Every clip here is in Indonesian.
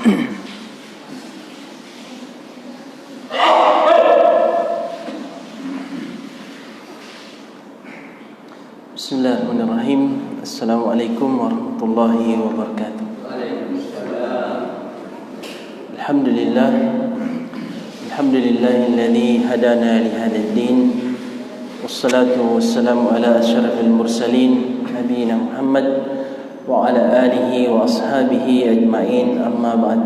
Bismillahirrahmanirrahim. Assalamualaikum warahmatullahi wabarakatuh. Alhamdulillah. Alhamdulillahilladzi hadana li hadzal din. Wassalatu wassalamu ala asyrafil mursalin nabiyina Muhammad wa ala alihi wa ashabihi ajmain. Amma ba'd.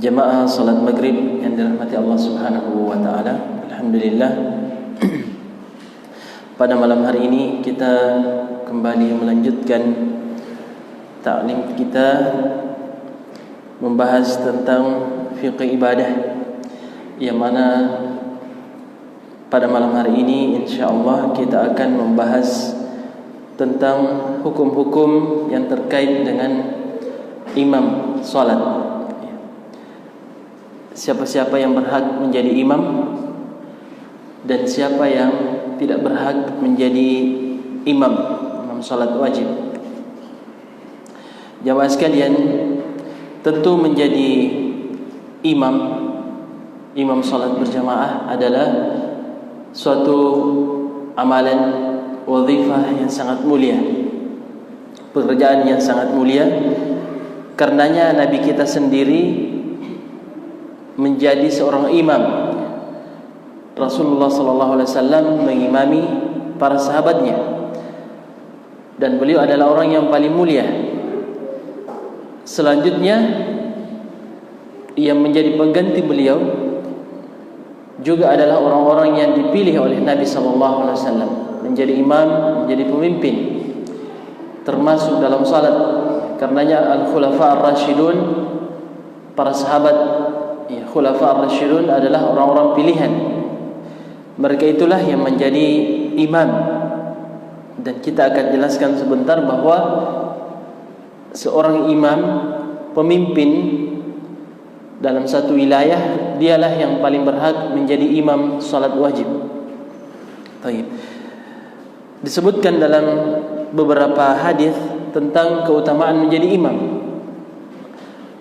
Jamaah salat maghrib yang dirahmati Allah Subhanahu wa taala. Alhamdulillah, pada malam hari ini kita kembali melanjutkan ta'lim kita, membahas tentang fiqh ibadah, yang mana pada malam hari ini insyaallah kita akan membahas tentang hukum-hukum yang terkait dengan imam salat. Siapa-siapa yang berhak menjadi imam dan siapa yang tidak berhak menjadi imam salat wajib. Jamaah sekalian, tentu menjadi imam salat berjamaah adalah suatu amalan wazifah yang sangat mulia, pekerjaan yang sangat mulia. Karenanya Nabi kita sendiri menjadi seorang imam. Rasulullah SAW mengimami para sahabatnya, dan beliau adalah orang yang paling mulia. Selanjutnya yang menjadi pengganti beliau juga adalah orang-orang yang dipilih oleh Nabi SAW menjadi imam, menjadi pemimpin, termasuk dalam salat. Karenanya al-khulafa ar-rasyidun, para sahabat khulafa ar-rasyidun adalah orang-orang pilihan. Mereka itulah yang menjadi imam. Dan kita akan jelaskan sebentar bahwa seorang imam, pemimpin dalam satu wilayah, dialah yang paling berhak menjadi imam salat wajib. Baik. Disebutkan dalam beberapa hadis tentang keutamaan menjadi imam,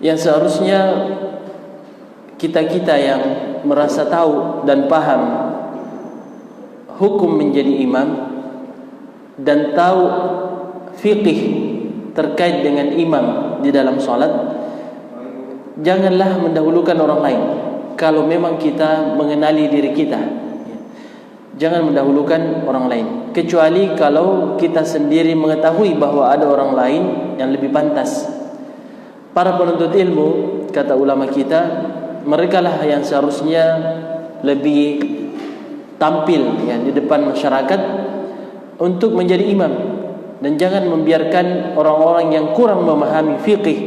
yang seharusnya kita-kita yang merasa tahu dan paham hukum menjadi imam dan tahu fiqih terkait dengan imam di dalam salat, janganlah mendahulukan orang lain. Kalau memang kita mengenali diri kita, jangan mendahulukan orang lain, kecuali kalau kita sendiri mengetahui bahwa ada orang lain yang lebih pantas. Para penuntut ilmu, kata ulama kita, merekalah yang seharusnya lebih tampil di depan masyarakat untuk menjadi imam, dan jangan membiarkan orang-orang yang kurang memahami fiqih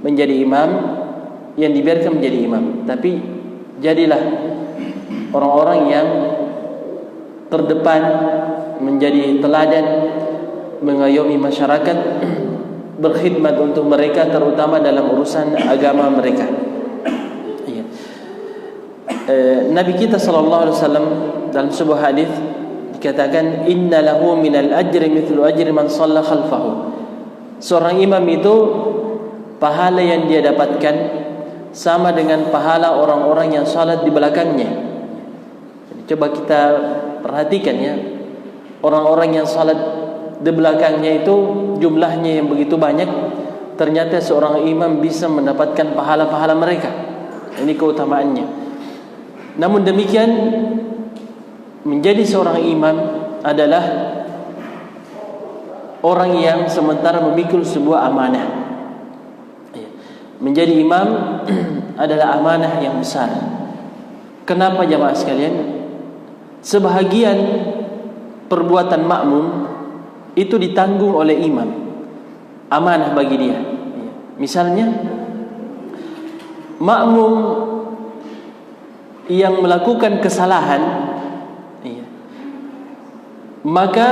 menjadi imam, yang dibiarkan menjadi imam. Tapi jadilah orang-orang yang terdepan, menjadi teladan, mengayomi masyarakat, berkhidmat untuk mereka, terutama dalam urusan agama mereka. Nabi kita sallallahu alaihi wasallam dalam sebuah hadis dikatakan, inna lahu minal ajri mithlu ajri man shalla khalfahu. Seorang imam itu pahala yang dia dapatkan sama dengan pahala orang-orang yang salat di belakangnya. Coba kita perhatikan ya, orang-orang yang salat di belakangnya itu jumlahnya yang begitu banyak, ternyata seorang imam bisa mendapatkan pahala-pahala mereka. Ini keutamaannya. Namun demikian, menjadi seorang imam adalah orang yang sementara memikul sebuah amanah. Menjadi imam adalah amanah yang besar. Kenapa jamaah sekalian? Sebahagian perbuatan makmum itu ditanggung oleh imam, amanah bagi dia. Misalnya, makmum yang melakukan kesalahan, maka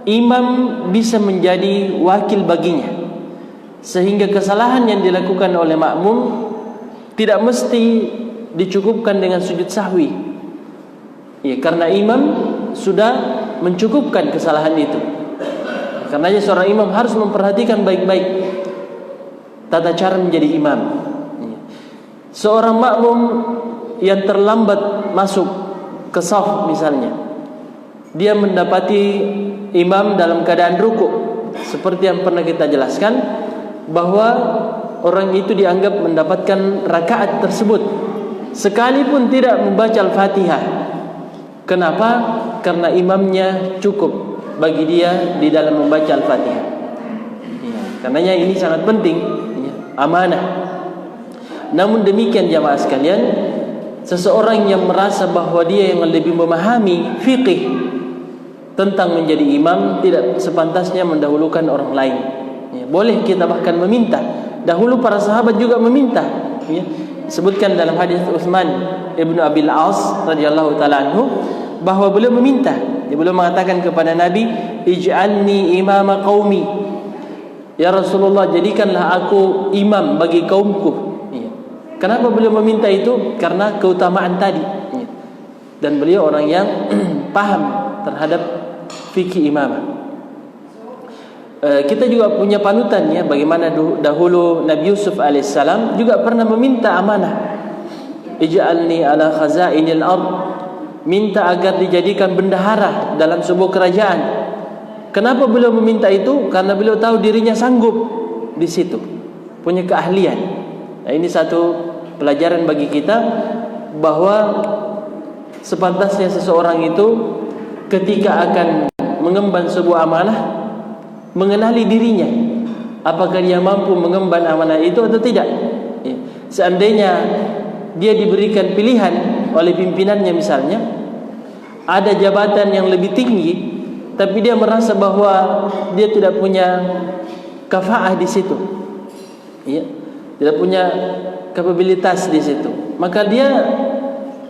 imam bisa menjadi wakil baginya, sehingga kesalahan yang dilakukan oleh makmum tidak mesti dicukupkan dengan sujud sahwi, karena imam sudah mencukupkan kesalahan itu. Karenanya seorang imam harus memperhatikan baik-baik tata cara menjadi imam. Seorang makmum yang terlambat masuk ke shaf misalnya, dia mendapati imam dalam keadaan rukuk, seperti yang pernah kita jelaskan bahwa orang itu dianggap mendapatkan rakaat tersebut sekalipun tidak membaca Al-Fatihah. Kenapa? Karena imamnya cukup bagi dia di dalam membaca Al-Fatihah. Karenanya ini sangat penting, amanah. Namun demikian jamaah sekalian, seseorang yang merasa bahwa dia yang lebih memahami fikih tentang menjadi imam tidak sepantasnya mendahulukan orang lain. Boleh kita bahkan meminta. Dahulu para sahabat juga meminta. Sebutkan dalam hadis Utsman ibnu Abil As radhiyallahu taala anhu bahwa beliau meminta. Beliau mengatakan kepada Nabi, "Ij'alni imama qaumi." Ya Rasulullah, jadikanlah aku imam bagi kaumku. Kenapa beliau meminta itu? Karena keutamaan tadi. Dan beliau orang yang paham terhadap fikih imamah. Kita juga punya panutan ya, bagaimana dahulu Nabi Yusuf alaihissalam juga pernah meminta amanah. Ij'alni ala khazainil ard, minta agar dijadikan bendahara dalam sebuah kerajaan. Kenapa beliau meminta itu? Karena beliau tahu dirinya sanggup di situ, punya keahlian. Nah, ini satu pelajaran bagi kita bahwa sepantasnya seseorang itu ketika akan mengemban sebuah amanah mengenali dirinya, apakah dia mampu mengemban amanah itu atau tidak. Seandainya dia diberikan pilihan oleh pimpinannya misalnya, ada jabatan yang lebih tinggi, tapi dia merasa bahwa dia tidak punya kafaah di situ, tidak punya kapabilitas di situ, maka dia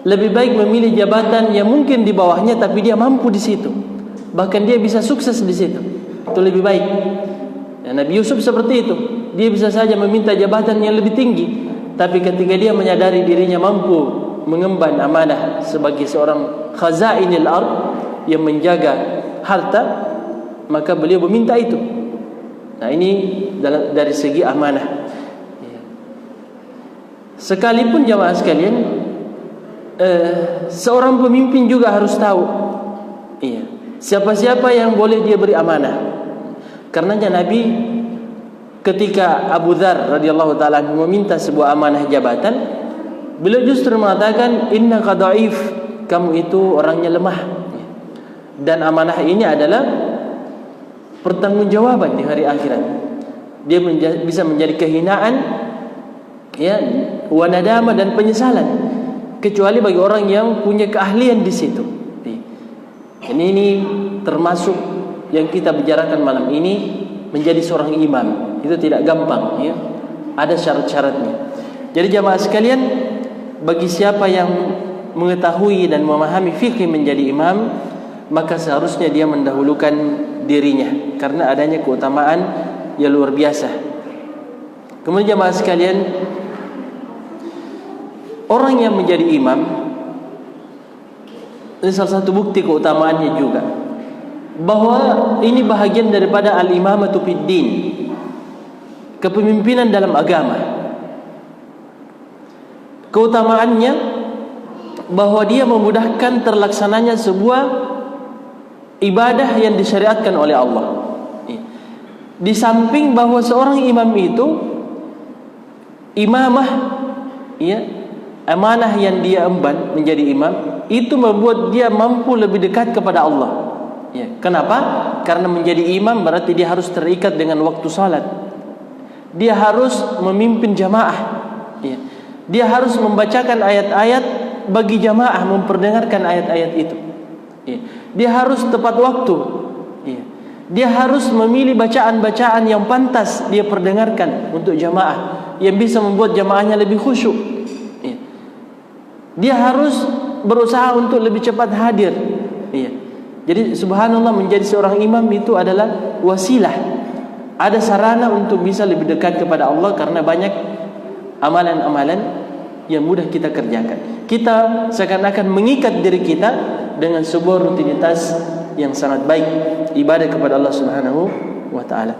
lebih baik memilih jabatan yang mungkin di bawahnya, tapi dia mampu di situ, bahkan dia bisa sukses di situ. Itu lebih baik. Ya, Nabi Yusuf seperti itu. Dia bisa saja meminta jabatan yang lebih tinggi, tapi ketika dia menyadari dirinya mampu mengemban amanah sebagai seorang khazainil ard yang menjaga harta, maka beliau meminta itu. Nah, ini dari segi amanah. Sekalipun jamaah sekalian, seorang pemimpin juga harus tahu siapa-siapa yang boleh dia beri amanah. Karenanya Nabi ketika Abu Dzar radhiyallahu taala meminta sebuah amanah jabatan, beliau justru mengatakan, innaka dhaif, kamu itu orangnya lemah. Dan amanah ini adalah pertanggungjawaban di hari akhirat. Dia bisa menjadi kehinaan, ya, wa nadama dan penyesalan, kecuali bagi orang yang punya keahlian di situ. Ini termasuk yang kita bicarakan malam ini, menjadi seorang imam itu tidak gampang, ya. Ada syarat-syaratnya. Jadi jamaah sekalian, bagi siapa yang mengetahui dan memahami fikih menjadi imam, maka seharusnya dia mendahulukan dirinya karena adanya keutamaan yang luar biasa. Kemudian jamaah sekalian, orang yang menjadi imam ini salah satu bukti keutamaannya juga, bahwa ini bahagian daripada al-imamatu fid din, kepemimpinan dalam agama. Keutamaannya bahwa dia memudahkan terlaksananya sebuah ibadah yang disyariatkan oleh Allah. Di samping bahwa seorang imam itu imamah, ya, amanah yang dia emban menjadi imam itu membuat dia mampu lebih dekat kepada Allah. Ya, kenapa? Karena menjadi imam berarti dia harus terikat dengan waktu salat. Dia harus memimpin jamaah. Ya. Dia harus membacakan ayat-ayat bagi jamaah, memperdengarkan ayat-ayat itu. Ya. Dia harus tepat waktu. Ya. Dia harus memilih bacaan-bacaan yang pantas dia perdengarkan untuk jamaah, yang bisa membuat jamaahnya lebih khusyuk. Ya. Dia harus berusaha untuk lebih cepat hadir. Ya. Jadi subhanallah, menjadi seorang imam itu adalah wasilah, ada sarana untuk bisa lebih dekat kepada Allah, karena banyak amalan-amalan yang mudah kita kerjakan. Kita seakan-akan mengikat diri kita dengan sebuah rutinitas yang sangat baik, ibadah kepada Allah Subhanahu wa taala.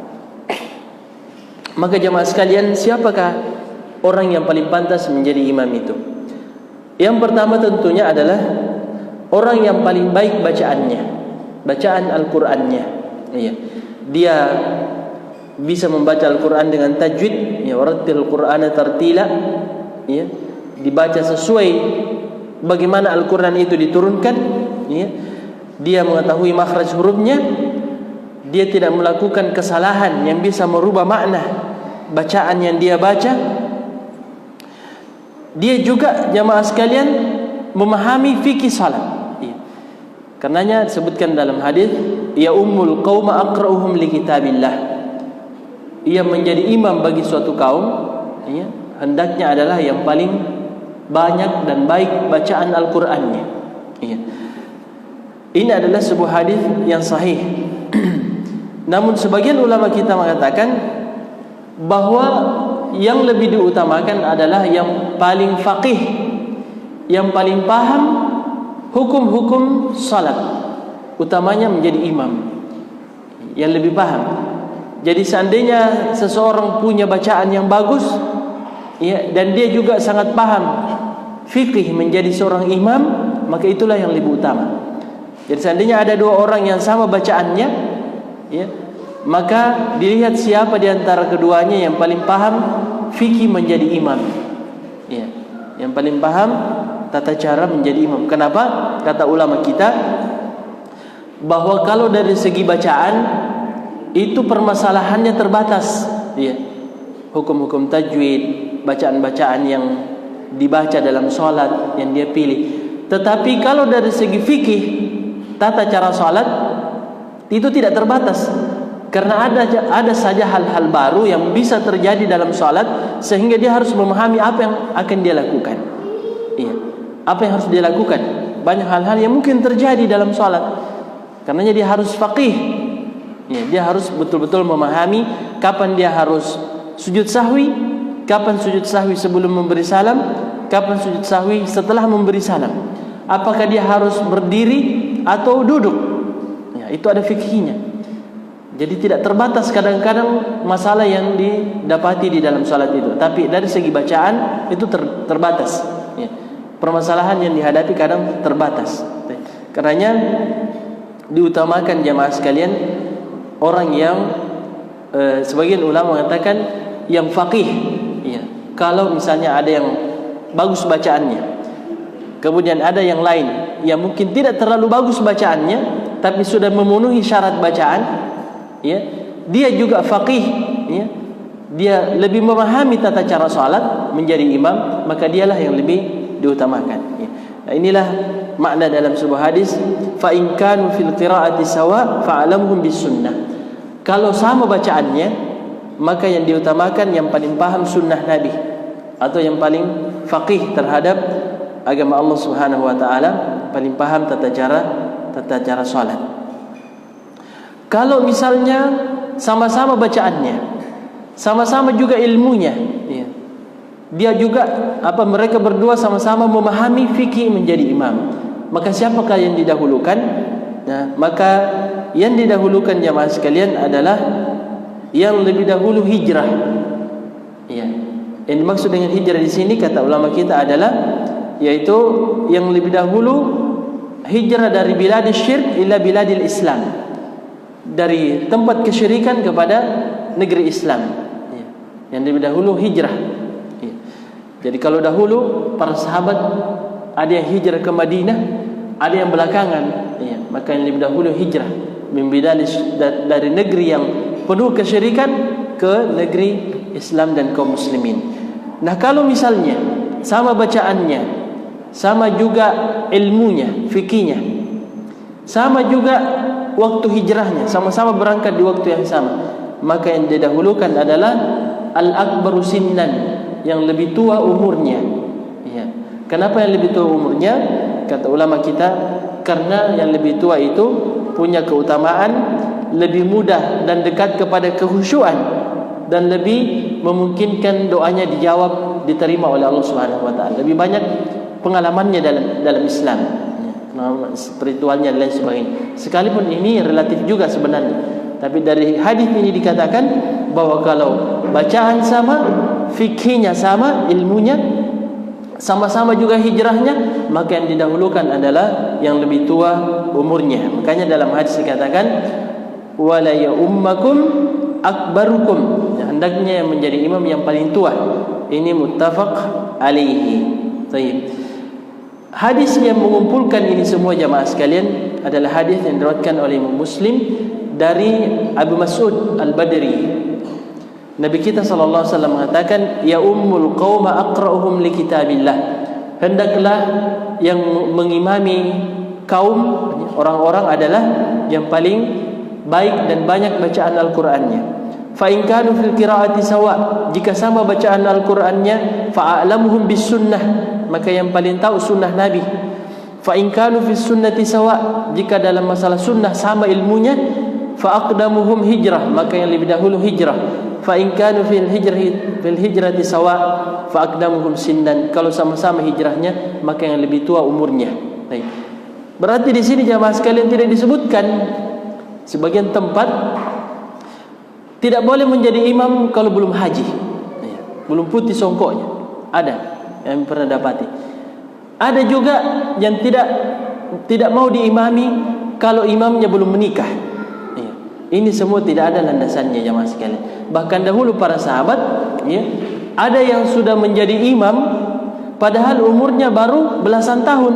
Maka jemaah sekalian, siapakah orang yang paling pantas menjadi imam itu? Yang pertama tentunya adalah orang yang paling baik bacaannya, bacaan Al-Qur'annya. Iya. Dia bisa membaca Al-Qur'an dengan tajwid, ya, warattil Qur'ana tartila, ya. Dibaca sesuai bagaimana Al-Qur'an itu diturunkan, ya. Dia mengetahui makhraj hurufnya, dia tidak melakukan kesalahan yang bisa merubah makna bacaan yang dia baca. Dia juga jamaah sekalian memahami fikih salat. Ya. Karenanya disebutkan dalam hadis, ya ummul qauma aqra'uhum li kitabillah. Ia menjadi imam bagi suatu kaum, ya, hendaknya adalah yang paling banyak dan baik bacaan Al-Qur'annya. Ya. Ini adalah sebuah hadis yang sahih. Namun sebagian ulama kita mengatakan bahwa yang lebih diutamakan adalah yang paling faqih, yang paling paham hukum-hukum salat, utamanya menjadi imam, yang lebih paham. Jadi seandainya seseorang punya bacaan yang bagus, ya, dan dia juga sangat paham fikih menjadi seorang imam, maka itulah yang lebih utama. Jadi seandainya ada dua orang yang sama bacaannya, ya, maka dilihat siapa di antara keduanya yang paling paham fikih menjadi imam, ya, yang paling paham tata cara menjadi imam. Kenapa? Kata ulama kita bahwa kalau dari segi bacaan itu permasalahannya terbatas, ya. Hukum-hukum tajwid, bacaan-bacaan yang dibaca dalam sholat yang dia pilih. Tetapi kalau dari segi fikih tata cara sholat itu tidak terbatas, karena ada saja hal-hal baru yang bisa terjadi dalam sholat sehingga dia harus memahami apa yang akan dia lakukan. Iya, apa yang harus dia lakukan? Banyak hal-hal yang mungkin terjadi dalam sholat, karenanya dia harus faqih. Ya, dia harus betul-betul memahami kapan dia harus sujud sahwi, kapan sujud sahwi sebelum memberi salam, kapan sujud sahwi setelah memberi salam. Apakah dia harus berdiri atau duduk? Ya, itu ada fikihnya. Jadi tidak terbatas kadang-kadang masalah yang didapati di dalam salat itu, tapi dari segi bacaan itu terbatas. Ya. Permasalahan yang dihadapi kadang terbatas. Karenanya diutamakan jamaah sekalian orang yang sebagian ulama mengatakan yang faqih. Ya. Kalau misalnya ada yang bagus bacaannya, kemudian ada yang lain yang mungkin tidak terlalu bagus bacaannya, tapi sudah memenuhi syarat bacaan, ya, dia juga faqih, ya, dia lebih memahami tata cara salat menjadi imam, maka dialah yang lebih diutamakan. Ya. Nah, inilah makna dalam sebuah hadis, fa in kanu fil qiraati sawa fa'alamhum bis sunnah. Kalau sama bacaannya, maka yang diutamakan yang paling paham sunnah Nabi atau yang paling faqih terhadap agama Allah Subhanahu wa taala, paling paham tata cara salat. Kalau misalnya sama-sama bacaannya, sama-sama juga ilmunya, ya, dia juga mereka berdua sama-sama memahami fikih menjadi imam, maka siapakah yang didahulukan? Nah, maka yang didahulukan jamaah sekalian adalah yang lebih dahulu hijrah. Ya. Yang dimaksud dengan hijrah di sini kata ulama kita adalah yaitu yang lebih dahulu hijrah dari biladil syirk ila biladil Islam, dari tempat kesyirikan kepada negeri Islam. Ya. Yang lebih dahulu hijrah. Ya. Jadi kalau dahulu para sahabat ada yang hijrah ke Madinah, ada yang belakangan. Ya. Maka yang lebih dahulu hijrah dari negeri yang penuh kesyirikan ke negeri Islam dan kaum muslimin. Nah, kalau misalnya sama bacaannya, sama juga ilmunya, fikihnya, sama juga waktu hijrahnya, sama-sama berangkat di waktu yang sama, maka yang didahulukan adalah al-akbaru sinnan, yang lebih tua umurnya. Ya. Kenapa yang lebih tua umurnya? Kata ulama kita, karena yang lebih tua itu punya keutamaan, lebih mudah dan dekat kepada kehusyuan, dan lebih memungkinkan doanya dijawab, diterima oleh Allah Subhanahu wa taala. Lebih banyak pengalamannya dalam Islam, spiritualnya dan lain sebagainya. Sekalipun ini relatif juga sebenarnya, tapi dari hadis ini dikatakan bahwa kalau bacaan sama, fikihnya sama, ilmunya sama-sama juga hijrahnya, maka yang didahulukan adalah yang lebih tua umurnya. Makanya dalam hadis dikatakan wala ya ummakum akbarukum, hendaknya yang menjadi imam yang paling tua. Ini muttafaq alaihi. Baik. Hadis yang mengumpulkan ini semua jamaah sekalian adalah hadis yang diriwayatkan oleh Imam Muslim dari Abu Mas'ud Al-Badri. Nabi kita sallallahu alaihi wasallam mengatakan, ya ummul qauma aqra'uhum li kitabillah. Hendaklah yang mengimami kaum orang-orang adalah yang paling baik dan banyak bacaan Al-Qur'annya. Fa in kanu fil qira'ati sawa, jika sama bacaan Al-Qur'annya, fa a'lamuhum bis sunnah, maka yang paling tahu sunnah Nabi. Fa in kanu fis sunnati sawa, jika dalam masalah sunnah sama ilmunya, fa aqdamuhum hijrah, maka yang lebih dahulu hijrah. Fa in kanu fil hijrati sawa, fa aqdamuhum sinnan, kalau sama-sama hijrahnya, maka yang lebih tua umurnya. Baik. Berarti di sini jamaah sekalian tidak disebutkan sebagian tempat tidak boleh menjadi imam kalau belum haji, belum putih songkoknya. Ada yang pernah dapati. Ada juga yang tidak mau diimami kalau imamnya belum menikah. Ini semua tidak ada landasannya jamaah sekalian. Bahkan dahulu para sahabat, ada yang sudah menjadi imam padahal umurnya baru belasan tahun.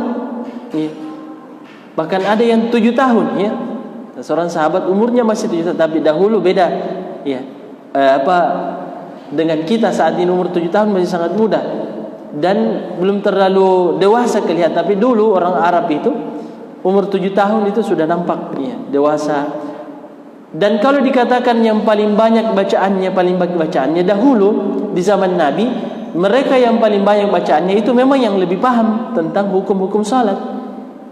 Bahkan ada yang 7 tahun. Seorang sahabat umurnya masih 7 tahun, tapi dahulu beda. Dengan kita saat ini umur 7 tahun masih sangat muda dan belum terlalu dewasa kelihatan. Tapi dulu orang Arab itu umur 7 tahun itu sudah nampak dewasa. Dan kalau dikatakan yang paling banyak bacaannya dahulu di zaman Nabi, mereka yang paling banyak bacaannya itu memang yang lebih paham tentang hukum-hukum salat.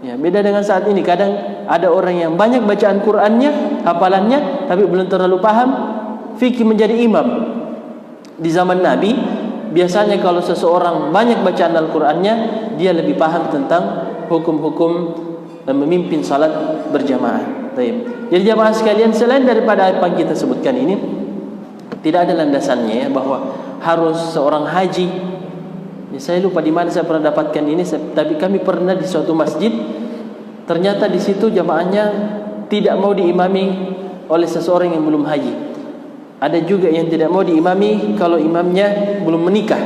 Beda dengan saat ini. Kadang ada orang yang banyak bacaan Qur'annya, hafalannya, tapi belum terlalu paham fikih menjadi imam. Di zaman Nabi, biasanya kalau seseorang banyak bacaan Al-Qur'annya, dia lebih paham tentang hukum-hukum memimpin salat berjamaah. Jadi jamaah sekalian, selain daripada apa yang kita sebutkan ini, tidak ada landasannya bahwa harus seorang haji. Saya lupa di mana saya pernah dapatkan ini, tapi kami pernah di suatu masjid, ternyata di situ jamaahnya tidak mau diimami oleh seseorang yang belum haji. Ada juga yang tidak mau diimami kalau imamnya belum menikah.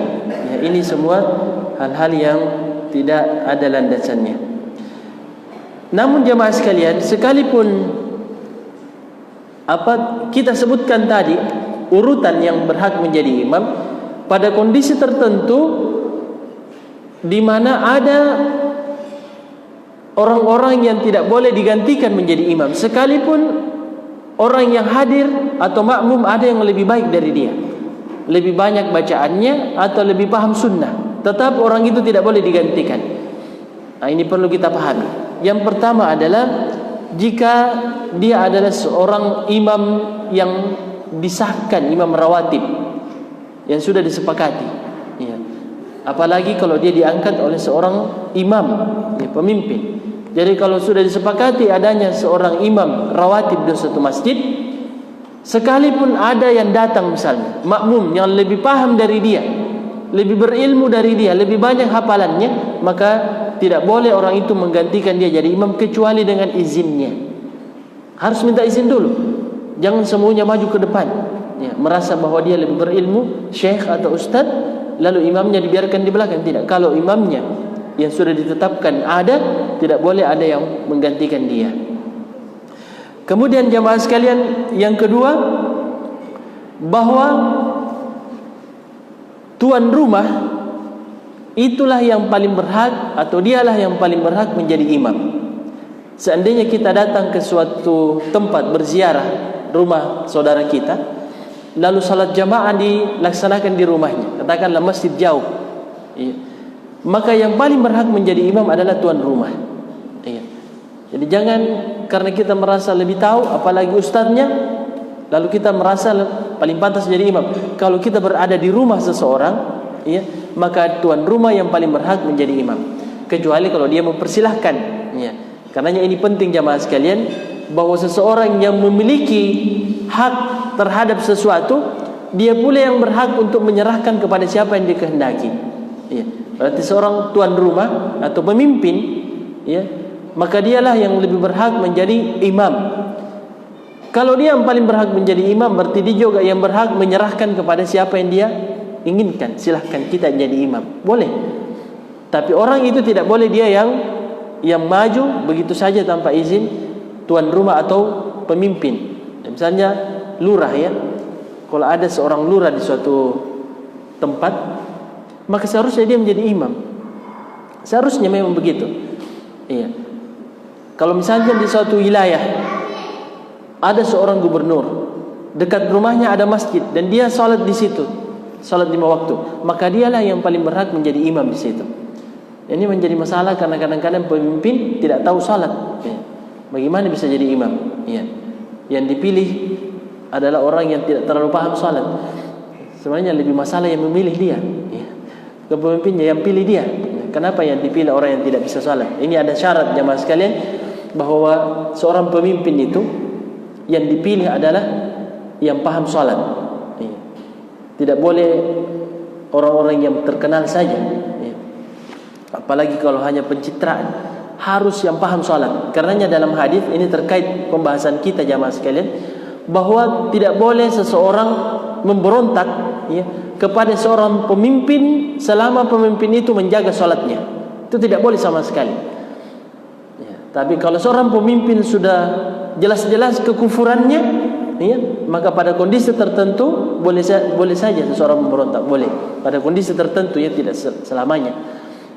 Ini semua hal-hal yang tidak ada landasannya. Namun jamaah sekalian, sekalipun apa kita sebutkan tadi urutan yang berhak menjadi imam, pada kondisi tertentu di mana ada orang-orang yang tidak boleh digantikan menjadi imam, sekalipun orang yang hadir atau makmum ada yang lebih baik dari dia, lebih banyak bacaannya atau lebih paham sunnah, tetap orang itu tidak boleh digantikan. Ini perlu kita pahami. Yang pertama adalah jika dia adalah seorang imam yang disahkan, imam rawatib yang sudah disepakati. Apalagi kalau dia diangkat oleh seorang imam, pemimpin. Jadi kalau sudah disepakati adanya seorang imam rawatib di suatu masjid, sekalipun ada yang datang misalnya makmum yang lebih paham dari dia, lebih berilmu dari dia, lebih banyak hafalannya, maka tidak boleh orang itu menggantikan dia jadi imam kecuali dengan izinnya. Harus minta izin dulu. Jangan semuanya maju ke depan, merasa bahwa dia lebih berilmu, syekh atau ustaz, lalu imamnya dibiarkan di belakang. Tidak. Kalau imamnya yang sudah ditetapkan ada, tidak boleh ada yang menggantikan dia. Kemudian jamaah sekalian, yang kedua, bahwa tuan rumah itulah yang paling berhak, atau dialah yang paling berhak menjadi imam. Seandainya kita datang ke suatu tempat berziarah rumah saudara kita, lalu salat jamaah dilaksanakan di rumahnya, katakanlah masjid jauh, maka yang paling berhak menjadi imam adalah tuan rumah. Jadi jangan karena kita merasa lebih tahu, apalagi ustadznya, lalu kita merasa paling pantas jadi imam. Kalau kita berada di rumah seseorang, maka tuan rumah yang paling berhak menjadi imam, kecuali kalau dia mempersilahkan. Karenanya ini penting jamaah sekalian, bahwa seseorang yang memiliki hak terhadap sesuatu dia pula yang berhak untuk menyerahkan kepada siapa yang dikehendaki. Ya. Berarti seorang tuan rumah atau pemimpin, ya, maka dialah yang lebih berhak menjadi imam. Kalau dia yang paling berhak menjadi imam, berarti dia juga yang berhak menyerahkan kepada siapa yang dia inginkan. Silahkan kita jadi imam, boleh. Tapi orang itu tidak boleh dia yang maju begitu saja tanpa izin tuan rumah atau pemimpin. Misalnya lurah, ya. Kalau ada seorang lurah di suatu tempat, maka seharusnya dia menjadi imam. Seharusnya memang begitu. Iya. Kalau misalnya di suatu wilayah ada seorang gubernur, dekat rumahnya ada masjid dan dia salat di situ, salat 5 waktu, maka dialah yang paling berhak menjadi imam di situ. Ini menjadi masalah karena kadang-kadang pemimpin tidak tahu salat. Ya. Bagaimana bisa jadi imam? Ya. Yang dipilih adalah orang yang tidak terlalu paham salat. Sebenarnya lebih masalah yang memilih dia, ya. Pemimpinnya yang pilih dia. Kenapa yang dipilih orang yang tidak bisa salat? Ini ada syarat jamaah sekalian, bahwa seorang pemimpin itu yang dipilih adalah yang paham salat. Ya. Tidak boleh orang-orang yang terkenal saja, ya. Apalagi kalau hanya pencitraan, harus yang paham salat. Karenanya dalam hadis ini terkait pembahasan kita jamaah sekalian, bahwa tidak boleh seseorang memberontak, ya, kepada seorang pemimpin selama pemimpin itu menjaga salatnya. Itu tidak boleh sama sekali. Ya, tapi kalau seorang pemimpin sudah jelas-jelas kekufurannya, ya, maka pada kondisi tertentu boleh saja seseorang memberontak, boleh. Pada kondisi tertentu, ya, tidak selamanya.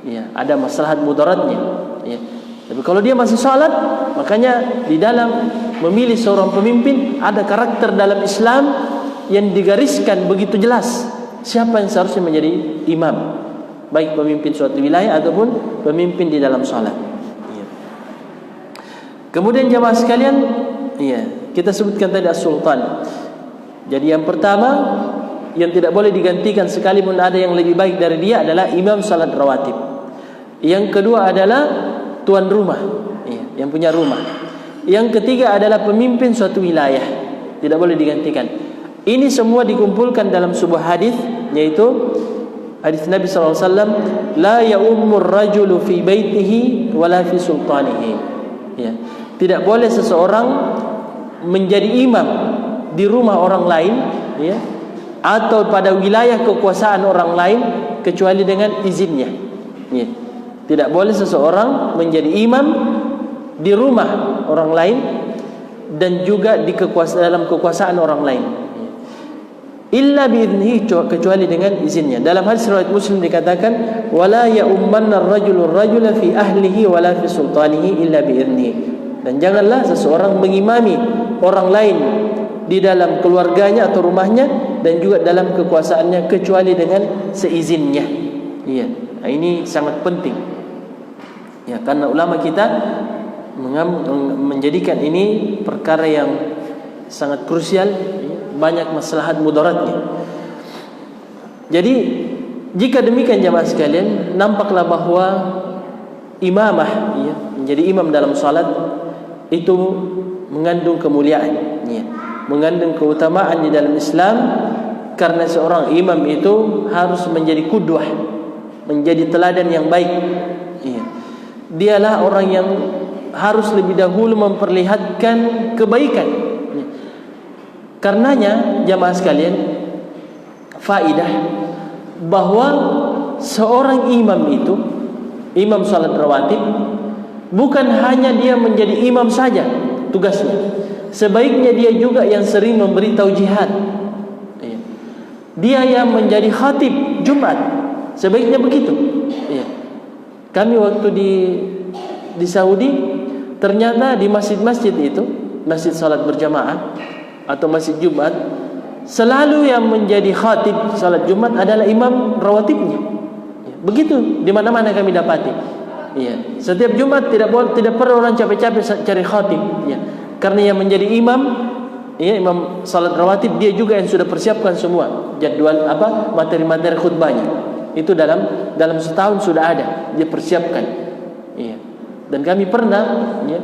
Ya, ada maslahat mudaratnya. Ya. Tapi kalau dia masih salat, makanya di dalam memilih seorang pemimpin ada karakter dalam Islam yang digariskan begitu jelas siapa yang seharusnya menjadi imam, baik pemimpin suatu wilayah ataupun pemimpin di dalam salat. Ya. Kemudian jamaah sekalian, ya, kita sebutkan tadi as-sultan. Jadi yang pertama yang tidak boleh digantikan sekalipun ada yang lebih baik dari dia adalah imam salat rawatib. Yang kedua adalah tuan rumah, ya, yang punya rumah. Yang ketiga adalah pemimpin suatu wilayah, tidak boleh digantikan. Ini semua dikumpulkan dalam sebuah hadis, yaitu hadis Nabi SAW, la ya'ummur rajulu fi baitihi wala fi sultanihi. Ya. Tidak boleh seseorang menjadi imam di rumah orang lain, ya, atau pada wilayah kekuasaan orang lain kecuali dengan izinnya. Ya. Tidak boleh seseorang menjadi imam di rumah orang lain dan juga di dalam kekuasaan orang lain, illa biidnihi, kecuali dengan izinnya. Dalam hadis riwayat Muslim dikatakan, wala ya'ummanna ar-rajulu ar-rajula fi ahlihi wala fi sultanihi illa biidnihi. Dan janganlah seseorang mengimami orang lain di dalam keluarganya atau rumahnya dan juga dalam kekuasaannya kecuali dengan seizinnya. Iya, nah, ini sangat penting. Ya, karena ulama kita menjadikan ini perkara yang sangat krusial, banyak maslahat mudaratnya. Jadi jika demikian jamaah sekalian, nampaklah bahwa imamah, ya, menjadi imam dalam salat itu mengandung kemuliaan, ya, mengandung keutamaan di dalam Islam, karena seorang imam itu harus menjadi qudwah, menjadi teladan yang baik. Ya. Dialah orang yang harus lebih dahulu memperlihatkan kebaikan. Karenanya jamaah sekalian, faidah bahwa seorang imam itu, imam salat rawatib, bukan hanya dia menjadi imam saja tugasnya, sebaiknya dia juga yang sering memberi taujihat. Dia yang menjadi khatib Jumat, sebaiknya begitu. Kami waktu di Saudi, ternyata di masjid-masjid itu, masjid salat berjamaah atau masjid Jumat, selalu yang menjadi khatib salat Jumat adalah imam rawatibnya. Begitu di mana-mana kami dapati. Iya, setiap Jumat tidak perlu orang capek-capek cari khatib, ya. Karena yang menjadi imam, ya, imam salat rawatib, dia juga yang sudah persiapkan semua jadwal materi-materi khutbahnya. Itu dalam setahun sudah ada, dia persiapkan. Iya. Dan kami pernah, ya,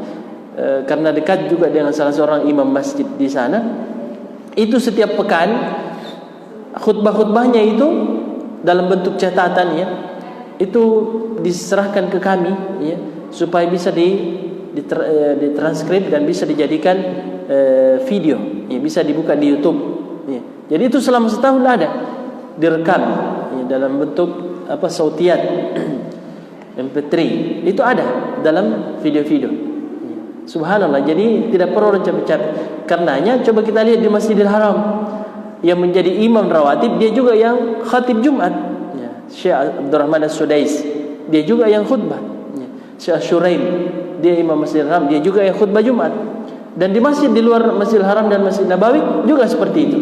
karena dekat juga dengan salah seorang imam masjid di sana, itu setiap pekan khutbah-khutbahnya itu dalam bentuk catatan ya, itu diserahkan ke kami ya, supaya bisa ditranskrip dan bisa dijadikan video ya, bisa dibuka di YouTube ya. Jadi itu selama setahun ada direkam ya, dalam bentuk sautiat MP3 itu ada dalam video-video. Subhanallah, jadi tidak perlu orang capek-capek. Karenanya coba kita lihat di Masjidil Haram yang menjadi imam rawatib, dia juga yang khatib Jumat ya. Syekh Abdurrahman As-Sudais, dia juga yang khutbah ya. Syekh Syuraim, dia imam Masjidil Haram, dia juga yang khutbah Jumat. Dan di masjid di luar Masjidil Haram dan Masjid Nabawi juga seperti itu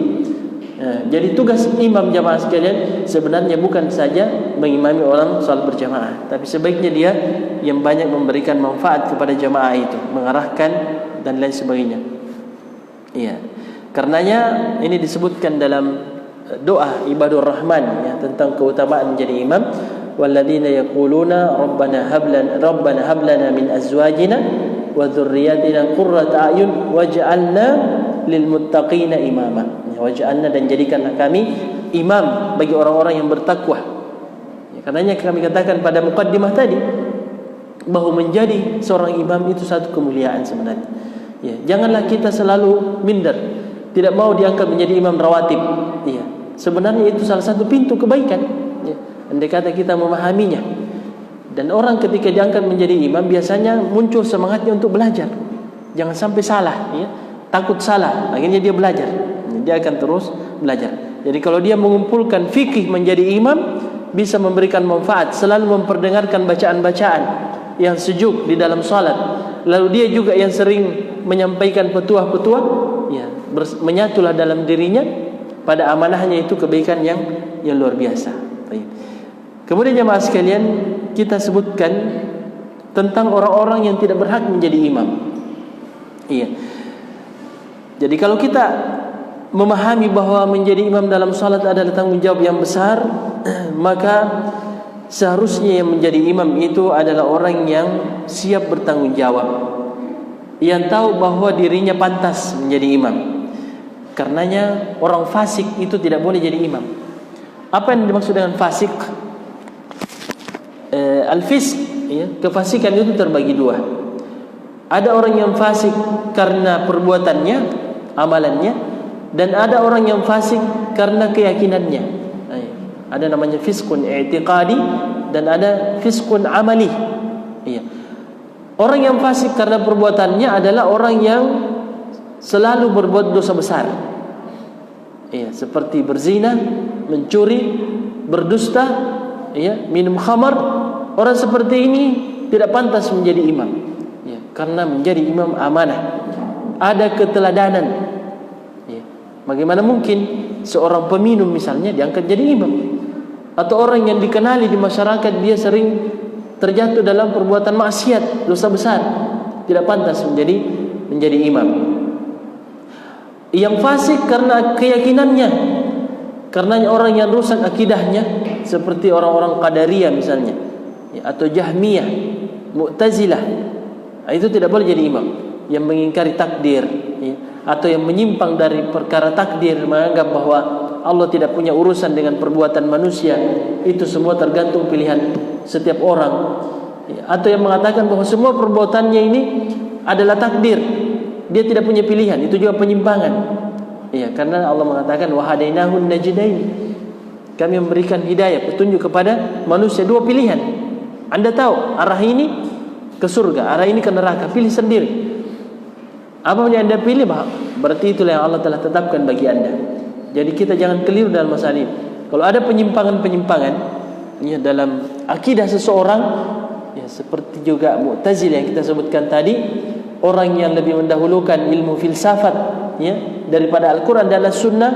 ya. Jadi tugas imam jamaah sekalian sebenarnya bukan saja mengimami orang salat berjamaah, tapi sebaiknya dia yang banyak memberikan manfaat kepada jamaah itu, mengarahkan dan lain sebagainya. Iya. Karenanya ini disebutkan dalam doa ibadur rahman ya, tentang keutamaan menjadi imam. Walladzina yaquluna rabbana hab lana min azwajina wa dzurriyyatina qurrata a'yun waj'alna lil muttaqina imama. Ya, waj'alna, dan jadikanlah kami imam bagi orang-orang yang bertakwa. Ya, karenanya kami katakan pada mukaddimah tadi bahwa menjadi seorang imam itu satu kemuliaan sebenarnya. Ya, janganlah kita selalu minder, tidak mau diangkat menjadi imam rawatib. Iya, sebenarnya itu salah satu pintu kebaikan. Ya, andai kata kita memahaminya. Dan orang ketika diangkat menjadi imam biasanya muncul semangatnya untuk belajar. Jangan sampai salah, ya. Takut salah, akhirnya dia belajar. Dia akan terus belajar. Jadi kalau dia mengumpulkan fikih menjadi imam, bisa memberikan manfaat, selalu memperdengarkan bacaan-bacaan yang sejuk di dalam salat. Lalu dia juga yang sering menyampaikan petuah-petuah, ya, menyatulah dalam dirinya pada amanahnya itu kebaikan yang luar biasa. Baik. Kemudian jemaah sekalian, kita sebutkan tentang orang-orang yang tidak berhak menjadi imam. Iya. Jadi kalau kita memahami bahwa menjadi imam dalam salat adalah tanggung jawab yang besar, maka seharusnya yang menjadi imam itu adalah orang yang siap bertanggung jawab, yang tahu bahwa dirinya pantas menjadi imam. Karenanya orang fasik itu tidak boleh jadi imam. Apa yang dimaksud dengan fasik? Al-fisq ya, kefasikan itu terbagi dua. Ada orang yang fasik karena perbuatannya, amalannya, dan ada orang yang fasik karena keyakinannya. Ada namanya fiskun i'tiqadi dan ada fiskun amali. Iya. Orang yang fasik karena perbuatannya adalah orang yang selalu berbuat dosa besar. Iya, seperti berzina, mencuri, berdusta, iya, minum khamar. Orang seperti ini tidak pantas menjadi imam. Ya, karena menjadi imam amanah. Ada keteladanan. Ya. Bagaimana mungkin seorang peminum misalnya diangkat jadi imam? Atau orang yang dikenali di masyarakat dia sering terjatuh dalam perbuatan maksiat, dosa besar, tidak pantas menjadi imam. Yang fasik karena keyakinannya, karena orang yang rusak akidahnya, seperti orang-orang Qadariyah misalnya, ya, atau Jahmiyah, Mu'tazilah, itu tidak boleh jadi imam. Yang mengingkari takdir, ya, atau yang menyimpang dari perkara takdir, menganggap bahwa Allah tidak punya urusan dengan perbuatan manusia, itu semua tergantung pilihan setiap orang, ya, atau yang mengatakan bahwa semua perbuatannya ini adalah takdir, dia tidak punya pilihan, itu juga penyimpangan. Ya, karena Allah mengatakan wa hadainahun najdain, kami memberikan hidayah, petunjuk kepada manusia dua pilihan. Anda tahu arah ini ke surga, arah ini ke neraka, pilih sendiri. Apa yang Anda pilih, berarti itulah yang Allah telah tetapkan bagi Anda. Jadi kita jangan keliru dalam masalah ini. Kalau ada penyimpangan-penyimpangan ya, dalam akidah seseorang, ya, seperti juga Mu'tazilah yang kita sebutkan tadi, orang yang lebih mendahulukan ilmu filsafat ya, daripada Al-Quran dan As-Sunnah,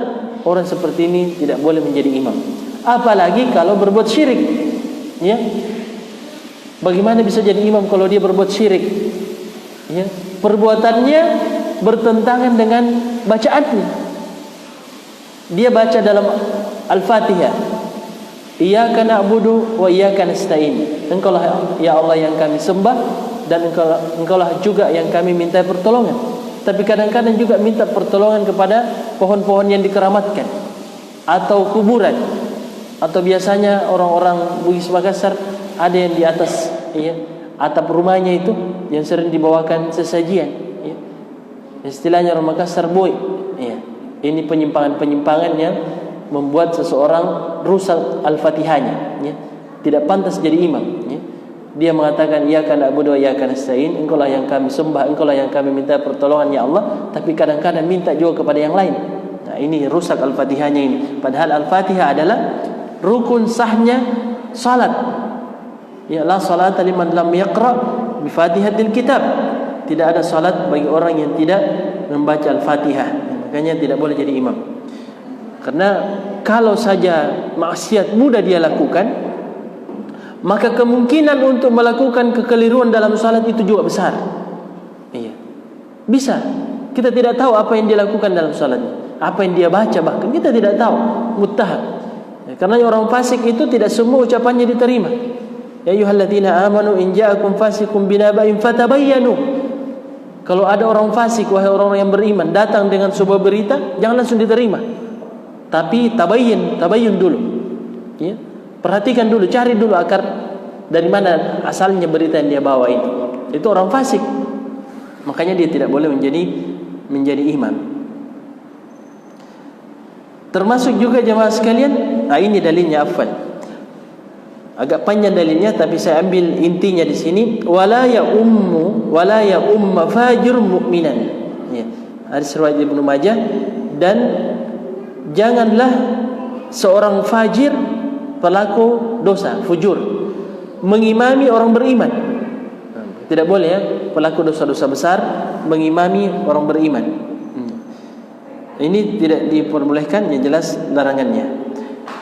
orang seperti ini tidak boleh menjadi imam. Apalagi kalau berbuat syirik, ya. Bagaimana bisa jadi imam kalau dia berbuat syirik? Ya, perbuatannya bertentangan dengan bacaannya. Dia baca dalam Al-Fatihah, Iyyaka na'budu wa iyyaka nasta'in. Engkaulah ya Allah yang kami sembah, dan engkaulah juga yang kami minta pertolongan. Tapi kadang-kadang juga minta pertolongan kepada pohon-pohon yang dikeramatkan. atau kuburan, atau biasanya orang-orang Bugis Makassar ada yang di atas atap rumahnya itu yang sering dibawakan sesajian, istilahnya orang Makassar boy. Ini penyimpangan-penyimpangan yang membuat seseorang rusak al-fatihahnya, tidak pantas jadi imam. Dia mengatakan iyyaka na'budu wa iyyaka nasta'in, engkaulah yang kami sembah, engkaulah yang kami minta pertolongan ya Allah, tapi kadang-kadang minta juga kepada yang lain. Nah, ini rusak al-fatihahnya ini. Padahal al-fatihah adalah rukun sahnya salat. Ya, la salata liman lam yaqra bi fatihatil kitab. Tidak ada salat bagi orang yang tidak membaca al-fatihah. Makanya tidak boleh jadi imam. Karena kalau saja maksiat mudah dia lakukan, maka kemungkinan untuk melakukan kekeliruan dalam salat itu juga besar. Bisa. Kita tidak tahu apa yang dia lakukan dalam salatnya, apa yang dia baca, bahkan kita tidak tahu. Muttaham. Karena orang fasik itu tidak semua ucapannya diterima. Ya ayyuhalladzina amanu in ja'akum fasiqun binaba'in fatabayyanu. Kalau ada orang fasik, wahai orang yang beriman, datang dengan sebuah berita, jangan langsung diterima. Tapi tabayun dulu. Perhatikan dulu, cari dulu akar dari mana asalnya berita yang dia bawa itu. Itu orang fasik. Makanya dia tidak boleh menjadi imam. Termasuk juga jemaah sekalian, ini dalilnya afwan. Agak panjang dalilnya tapi saya ambil intinya di sini, wala ya umma fajir mu'minan. Hadis riwayat Ibnu Majah, dan janganlah seorang fajir, pelaku dosa, fujur, mengimami orang beriman. Tidak boleh pelaku dosa-dosa besar mengimami orang beriman. Ini tidak diperbolehkan, yang jelas larangannya.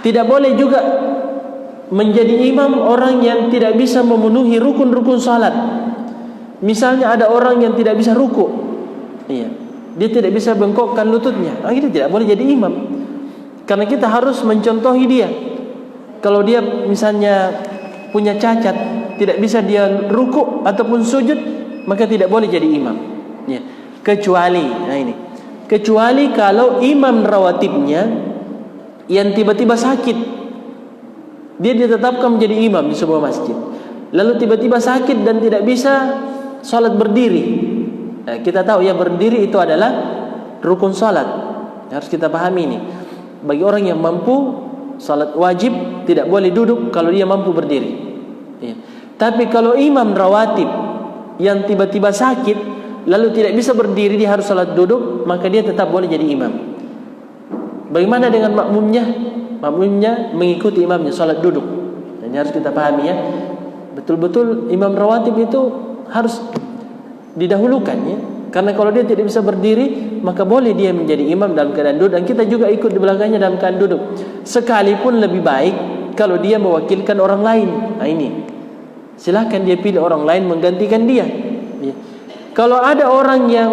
Tidak boleh juga menjadi imam orang yang tidak bisa memenuhi rukun-rukun salat. Misalnya ada orang yang tidak bisa ruku, dia tidak bisa bengkokkan lututnya, itu tidak boleh jadi imam. Karena kita harus mencontohi dia. Kalau dia misalnya punya cacat, tidak bisa dia ruku ataupun sujud, maka tidak boleh jadi imam. Kecuali kalau imam rawatibnya yang tiba-tiba sakit, dia ditetapkan menjadi imam di sebuah masjid, lalu tiba-tiba sakit dan tidak bisa salat berdiri. Kita tahu berdiri itu adalah rukun salat. Harus kita pahami ini. Bagi orang yang mampu salat wajib tidak boleh duduk kalau dia mampu berdiri. Tapi kalau imam rawatib yang tiba-tiba sakit lalu tidak bisa berdiri, dia harus salat duduk, maka dia tetap boleh jadi imam. Bagaimana dengan makmumnya? Makmumnya mengikuti imamnya salat duduk. Dan harus kita pahami betul-betul imam rawatib itu harus didahulukan Karena kalau dia tidak bisa berdiri, maka boleh dia menjadi imam dalam keadaan duduk, dan kita juga ikut di belakangnya dalam keadaan duduk. Sekalipun lebih baik kalau dia mewakilkan orang lain. Ini silakan dia pilih orang lain menggantikan dia. Kalau ada orang yang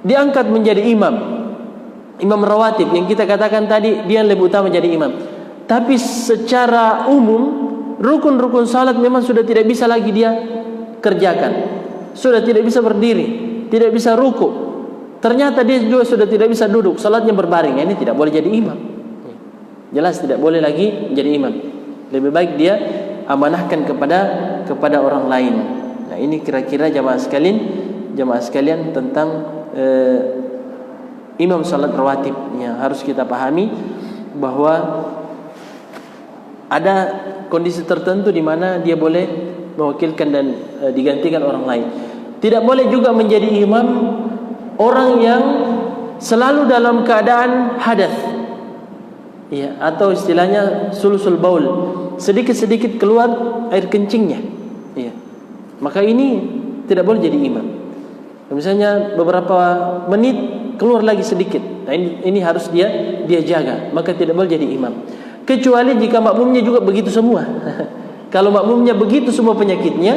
diangkat menjadi imam rawatib yang kita katakan tadi, dia yang lebih utama jadi imam, tapi secara umum rukun-rukun salat memang sudah tidak bisa lagi dia kerjakan, sudah tidak bisa berdiri, tidak bisa ruku, ternyata dia juga sudah tidak bisa duduk, salatnya berbaring, ini tidak boleh jadi imam. Jelas tidak boleh lagi menjadi imam. Lebih baik dia amanahkan kepada orang lain. Nah, ini kira-kira jamaah sekalian tentang imam salat rawatib yang harus kita pahami, bahwa ada kondisi tertentu di mana dia boleh mewakilkan dan digantikan orang lain. Tidak boleh juga menjadi imam orang yang selalu dalam keadaan hadas, atau istilahnya sulusul baul, sedikit-sedikit keluar air kencingnya, maka ini tidak boleh jadi imam. Misalnya beberapa menit keluar lagi sedikit, nah ini harus dia jaga, maka tidak boleh jadi imam. Kecuali jika makmumnya juga begitu semua. Kalau makmumnya begitu semua penyakitnya,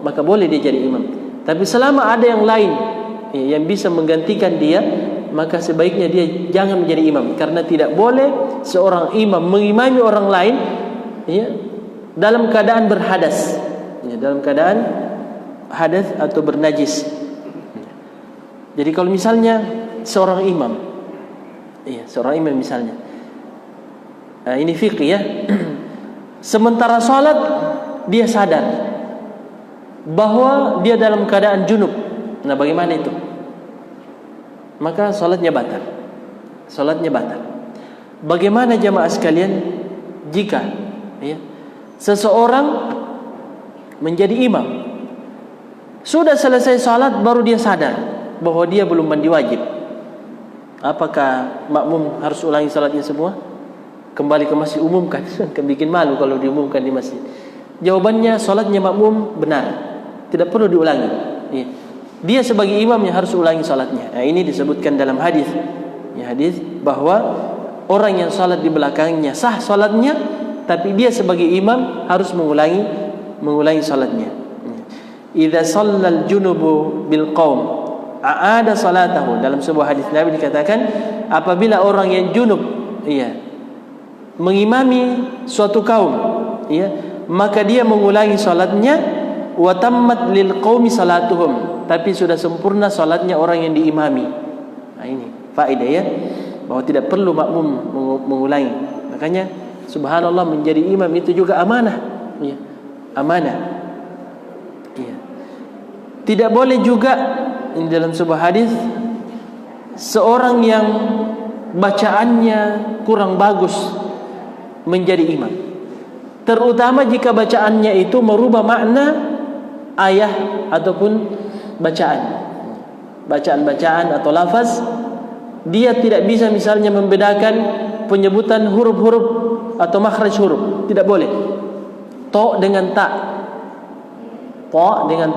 maka boleh dia jadi imam. Tapi selama ada yang lain yang bisa menggantikan dia, maka sebaiknya dia jangan menjadi imam. Karena tidak boleh seorang imam mengimami orang lain dalam keadaan berhadas, dalam keadaan hadas atau bernajis. Jadi kalau misalnya seorang imam misalnya Ini fikih ya. Sementara salat dia sadar bahwa dia dalam keadaan junub. Nah, bagaimana itu? Maka salatnya batal. Salatnya batal. Bagaimana jamaah sekalian jika ya, seseorang menjadi imam, sudah selesai salat baru dia sadar bahwa dia belum mandi wajib? Apakah makmum harus ulangi salatnya semua? Kembali ke masjid umumkan? Kan bikin malu kalau diumumkan di masjid. Jawabannya, salatnya makmum benar, tidak perlu diulangi ya. Dia sebagai imam yang harus ulangi salatnya. Nah, ini disebutkan dalam hadis ya, hadis bahwa orang yang salat di belakangnya sah salatnya, tapi dia sebagai imam harus mengulangi salatnya. Idza shallal junubu bil qaum aada salatahu. Dalam sebuah hadis Nabi dikatakan, apabila orang yang junub iya mengimami suatu kaum iya, maka dia mengulangi salatnya, wa tammat lil qaumi salatuhum, tapi sudah sempurna salatnya orang yang diimami. Nah, ini faedah ya, bahwa tidak perlu makmum mengulangi. Makanya subhanallah, menjadi imam itu juga amanah ya, amanah ya. Tidak boleh juga ini dalam sebuah hadis, seorang yang bacaannya kurang bagus menjadi imam, terutama jika bacaannya itu merubah makna ayat ataupun bacaan atau lafaz. Dia tidak bisa misalnya membedakan penyebutan huruf-huruf atau makhraj huruf, tidak boleh. To dengan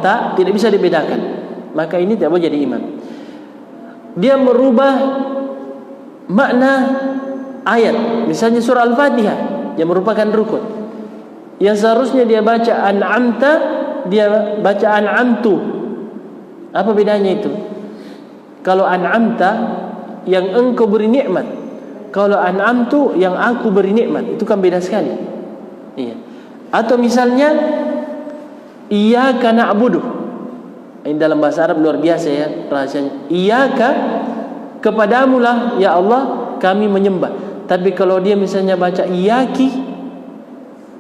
ta tidak bisa dibedakan, maka ini tidak boleh jadi imam. Dia merubah makna ayat, misalnya surah Al-Fatihah yang merupakan rukun, yang seharusnya dia baca an'amta, dia baca an'amtu. Apa bedanya itu? Kalau an'amta yang engkau beri nikmat, kalau an'amtu yang aku beri nikmat, itu kan beda sekali. Iya. Atau misalnya iyyaka na'budu, ini dalam bahasa Arab luar biasa ya rahasianya. Iyyaka, kepadamulah ya Allah kami menyembah. Tapi kalau dia misalnya baca iyyaki,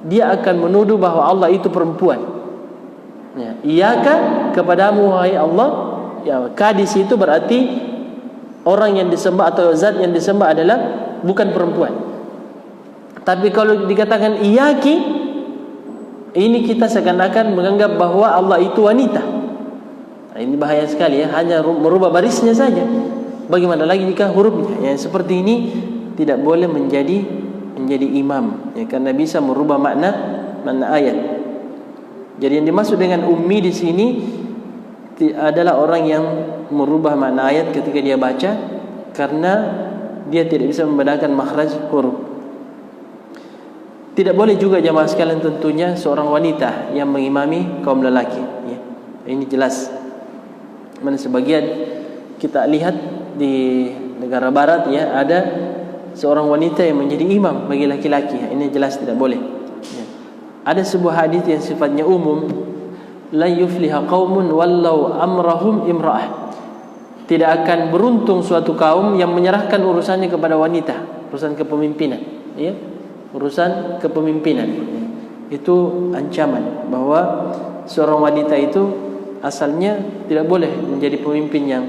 dia akan menuduh bahwa Allah itu perempuan. Ya, iyyaka, kepadamu wahai Allah. Ya, ka di situ berarti orang yang disembah atau zat yang disembah adalah bukan perempuan. Tapi kalau dikatakan iyyaki, ini kita seakan-akan menganggap bahwa Allah itu wanita. Nah, ini bahaya sekali ya, hanya merubah barisnya saja. Bagaimana lagi jika hurufnya? Yang seperti ini tidak boleh menjadi imam ya, karena bisa merubah makna ayat. Jadi yang dimaksud dengan ummi di sini adalah orang yang merubah makna ayat ketika dia baca, karena dia tidak bisa membedakan makhraj huruf. Tidak boleh juga jamaah sekalian tentunya seorang wanita yang mengimami kaum lelaki ya. Ini jelas. Mana sebagian kita lihat di negara barat ya, ada seorang wanita yang menjadi imam bagi laki-laki ya. Ini jelas tidak boleh ya. Ada sebuah hadis yang sifatnya umum, la yufliha qaumun wallau amrahum imra'ah. Tidak akan beruntung suatu kaum yang menyerahkan urusannya kepada wanita, urusan kepemimpinan ya. Urusan kepemimpinan itu ancaman bahwa seorang wanita itu asalnya tidak boleh menjadi pemimpin yang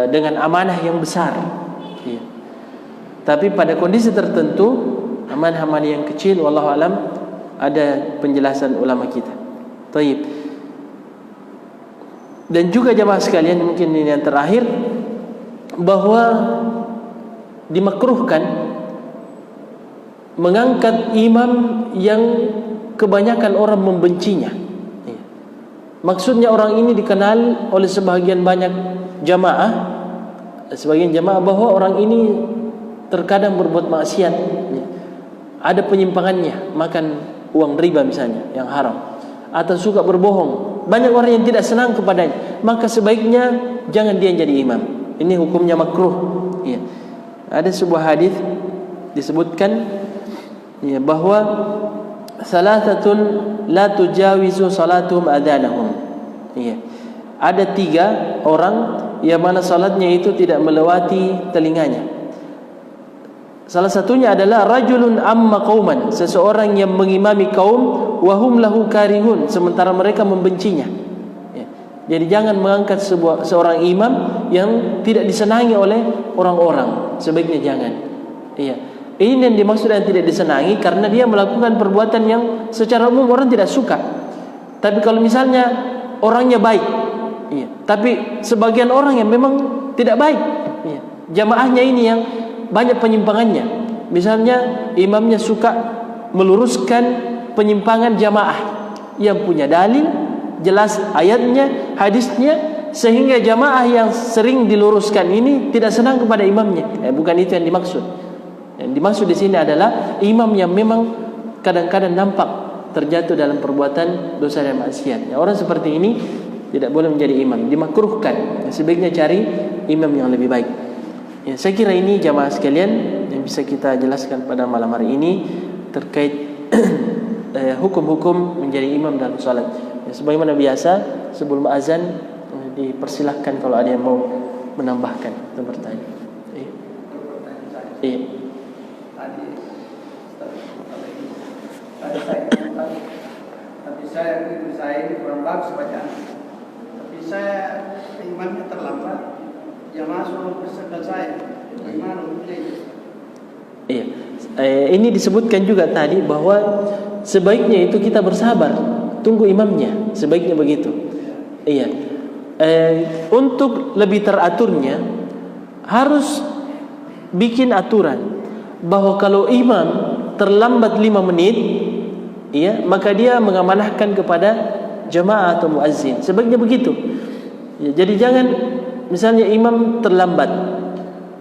dengan amanah yang besar ya. Tapi pada kondisi tertentu, amanah-amanah yang kecil, wallahu alam, ada penjelasan ulama kita. Taib. Dan juga jamaah sekalian, mungkin ini yang terakhir, bahwa dimakruhkan mengangkat imam yang kebanyakan orang membencinya. Maksudnya orang ini dikenal oleh sebagian jamaah bahwa orang ini terkadang berbuat maksiat, ada penyimpangannya, makan uang riba misalnya yang haram, atau suka berbohong. Banyak orang yang tidak senang kepadanya, maka sebaiknya jangan dia jadi imam. Ini hukumnya makruh ya. Ada sebuah hadis disebutkan ya, bahwa salasatun la tujawizu salatuhum adhanahum ya. Ada 3 orang yang mana salatnya itu tidak melewati telinganya. Salah satunya adalah rajulun amma qauman, seseorang yang mengimami kaum wahum lahu karihun, sementara mereka membencinya. Ya. Jadi jangan mengangkat seorang imam yang tidak disenangi oleh orang-orang. Sebaiknya jangan. Iya. Ini yang dimaksud yang tidak disenangi karena dia melakukan perbuatan yang secara umum orang tidak suka. Tapi kalau misalnya orangnya baik, iya, tapi sebagian orang yang memang tidak baik, iya, jamaahnya ini yang banyak penyimpangannya. Misalnya imamnya suka meluruskan penyimpangan jamaah yang punya dalil jelas ayatnya, hadisnya, sehingga jamaah yang sering diluruskan ini tidak senang kepada imamnya. Bukan itu yang dimaksud. Yang dimaksud di sini adalah imam yang memang kadang-kadang nampak terjatuh dalam perbuatan dosa dan maksiat. Orang seperti ini tidak boleh menjadi imam, dimakruhkan. Sebaiknya cari imam yang lebih baik. Ya, saya kira ini jamaah sekalian yang bisa kita jelaskan pada malam hari ini terkait hukum-hukum menjadi imam dalam salat. Ya, sebagaimana biasa sebelum azan dipersilahkan kalau ada yang mau menambahkan atau bertanya. Iya. Tapi saya ini kurang bagus bacaan. Tapi saya imannya terlambat. Jamaah suruh bersabda saya. Gimana mungkin? Iya. Ini disebutkan juga tadi bahwa sebaiknya itu kita bersabar, tunggu imamnya. Sebaiknya begitu. Iya. Untuk lebih teraturnya harus bikin aturan bahwa kalau imam terlambat 5 menit, iya, maka dia mengamanahkan kepada jamaah atau muazzin. Sebaiknya begitu. Ya, jadi jangan misalnya imam terlambat,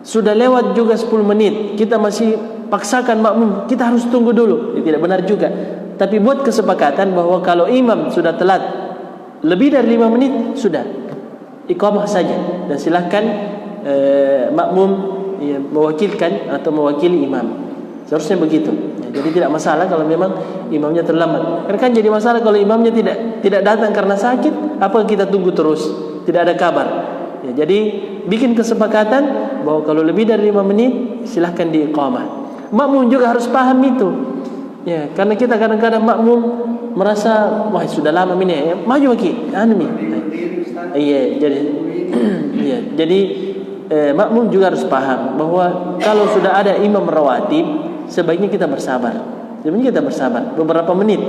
sudah lewat juga 10 menit, kita masih paksakan makmum, kita harus tunggu dulu. Ya, tidak benar juga. Tapi buat kesepakatan bahwa kalau imam sudah telat lebih dari 5 menit, sudah iqamah saja dan silahkan makmum ya, mewakilkan atau mewakili imam. Seharusnya begitu. Ya, jadi tidak masalah kalau memang imamnya terlambat. Karena kan jadi masalah kalau imamnya tidak datang karena sakit, apa kita tunggu terus? Tidak ada kabar. Ya, jadi bikin kesepakatan bahwa kalau lebih dari 5 menit silahkan diiqamah. Makmum juga harus paham itu. Ya, karena kita kadang-kadang makmum merasa wah sudah lama ini, maju lagi, anu nih. Iya, jadi makmum juga harus paham bahwa kalau sudah ada imam rawatib, sebaiknya kita bersabar. Sebenarnya kita bersabar beberapa menit.